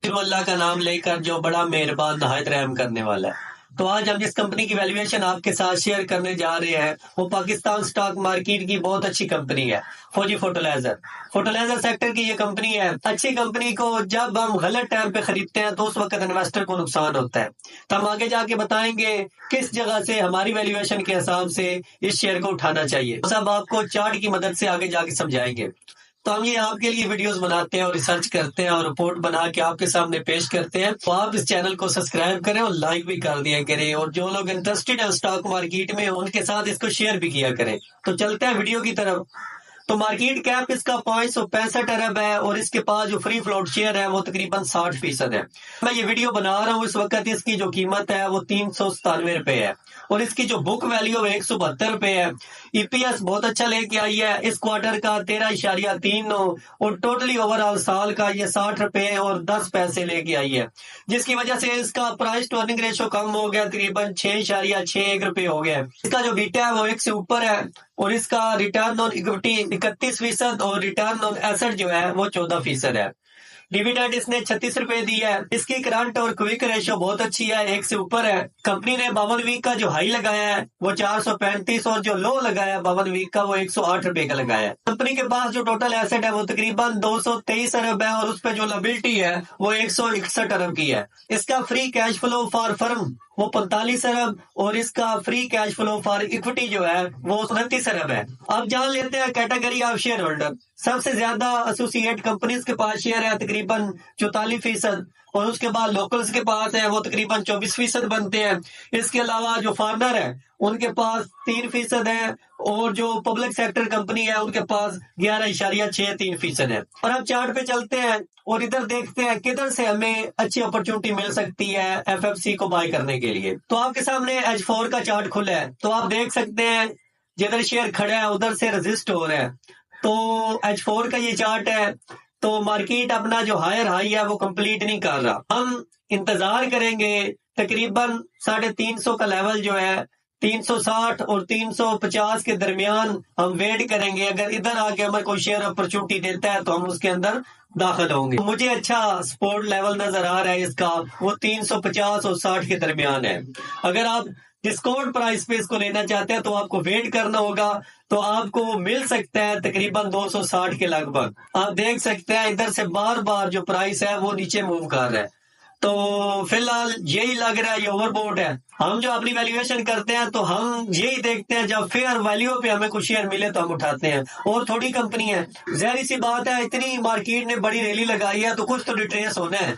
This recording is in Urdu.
پھر وہ اللہ کا نام لے کر جو بڑا مہربان نہایت رحم کرنے والا ہے۔ تو آج ہم جس کمپنی کی ویلیویشن آپ کے ساتھ شیئر کرنے جا رہے ہیں وہ پاکستان سٹاک مارکیٹ کی بہت اچھی کمپنی ہے، فوجی فرٹیلائزر۔ فرٹیلائزر سیکٹر کی یہ کمپنی ہے۔ اچھی کمپنی کو جب ہم غلط ٹائم پہ خریدتے ہیں تو اس وقت انویسٹر کو نقصان ہوتا ہے۔ تو ہم آگے جا کے بتائیں گے کس جگہ سے ہماری ویلیویشن کے حساب سے اس شیئر کو اٹھانا چاہیے، سب آپ کو چارٹ کی مدد سے آگے جا کے سمجھائیں گے۔ تو ہم یہ آپ کے لیے ویڈیوز بناتے ہیں اور ریسرچ کرتے ہیں اور رپورٹ بنا کے آپ کے سامنے پیش کرتے ہیں۔ تو آپ اس چینل کو سبسکرائب کریں اور لائک بھی کر دیا کریں، اور جو لوگ انٹرسٹڈ ہیں اسٹاک مارکیٹ میں ان کے ساتھ اس کو شیئر بھی کیا کریں۔ تو چلتے ہیں ویڈیو کی طرف۔ تو مارکیٹ کیپ اس کا 565 ارب ہے، اور اس کے پاس جو فری فلوٹ شیئر ہے وہ تقریباً 60% ہے۔ میں یہ ویڈیو بنا رہا ہوں اس وقت، اس کی جو قیمت ہے وہ 397 روپے ہے، اور اس کی جو بک ویلیو ہے 172 روپے ہے۔ ای پی ایس بہت اچھا لے کے آئی ہے، اس کوارٹر کا 13.39، اور ٹوٹلی اوور آل سال کا یہ 60 روپے اور 10 پیسے لے کے آئی ہے، جس کی وجہ سے اس کا پرائز ٹو ارننگ ریشو کم ہو گیا، تقریباً 6.61 روپے ہو گیا ہے۔ اس کا جو بیٹا ہے وہ 1 سے اوپر ہے، اور اس کا ریٹرن آن اکوٹی 31%، اور ریٹرن آن ایسٹ جو ہے وہ 14% ہے۔ ڈیویڈنڈ اس نے 36 روپے دی ہے۔ اس کی کرنٹ اور کوئک ریشو بہت اچھی ہے، 1 سے اوپر ہے۔ کمپنی نے 52 ویک کا جو ہائی لگایا ہے وہ 435، اور جو لو لگایا ہے 52 ویک کا وہ 108 روپے کا لگایا ہے۔ کمپنی کے پاس جو ٹوٹل ایسٹ ہے وہ تقریباً 223 ارب ہے، اور اس پہ جو لائبلٹی ہے وہ 161 ارب کی ہے۔ اس کا free cash flow for firm وہ 45 ارب، اور اس کا free cash flow for equity جو ہے وہ 29 ارب ہے۔ اب جان لیتے ہیں کیٹیگری آف شیئر ہولڈر۔ سب سے زیادہ ایسوسیٹ کمپنیز کے پاس شیئر ہے تقریباً 44%، اور اس کے بعد لوکلز کے پاس ہے وہ تقریباً 24% بنتے ہیں۔ اس کے علاوہ جو فارنر ہے ان کے پاس 3% ہے، اور جو پبلک سیکٹر کمپنی ہے ان کے پاس 11.63% ہے۔ اور اب چارٹ پہ چلتے ہیں اور ادھر دیکھتے ہیں کدھر سے ہمیں اچھی اپرچونٹی مل سکتی ہے ایف ایف سی کو بائی کرنے کے لیے۔ تو آپ کے سامنے H4 کا چارٹ کھلا ہے، تو آپ دیکھ سکتے ہیں جدھر شیئر کھڑا ہے ادھر سے رزسٹ ہو رہا ہے۔ تو H4 کا یہ چارٹ ہے، تو مارکیٹ اپنا جو ہائر ہائی ہے وہ کمپلیٹ نہیں کر رہا۔ ہم انتظار کریں گے تقریباً 350 کا لیول جو ہے 360 اور 350 کے درمیان ہم ویٹ کریں گے۔ اگر ادھر آ کے ہمیں کوئی شیئر اپرچونٹی دیتا ہے تو ہم اس کے اندر داخل ہوں گے۔ مجھے اچھا سپورٹ لیول نظر آ رہا ہے اس کا، وہ 350 اور 60 کے درمیان ہے۔ اگر آپ ڈسکاؤنٹ پرائس پہ اس کو لینا چاہتے ہیں تو آپ کو ویٹ کرنا ہوگا، تو آپ کو وہ مل سکتا ہے تقریباً 260 کے لگ بھگ۔ آپ دیکھ سکتے ہیں ادھر سے بار بار جو پرائس ہے وہ نیچے موو کر رہا ہے۔ تو فی الحال یہی لگ رہا ہے یہ اوور بوٹ ہے۔ ہم جو اپنی ویلیویشن کرتے ہیں تو ہم یہی دیکھتے ہیں جب فیئر ویلیو پہ ہمیں کچھ شیئر ملے تو ہم اٹھاتے ہیں، اور تھوڑی کمپنی ہے، ظاہر سی بات ہے اتنی مارکیٹ نے بڑی ریلی لگائی ہے تو کچھ تو ریٹریس ہونا ہے۔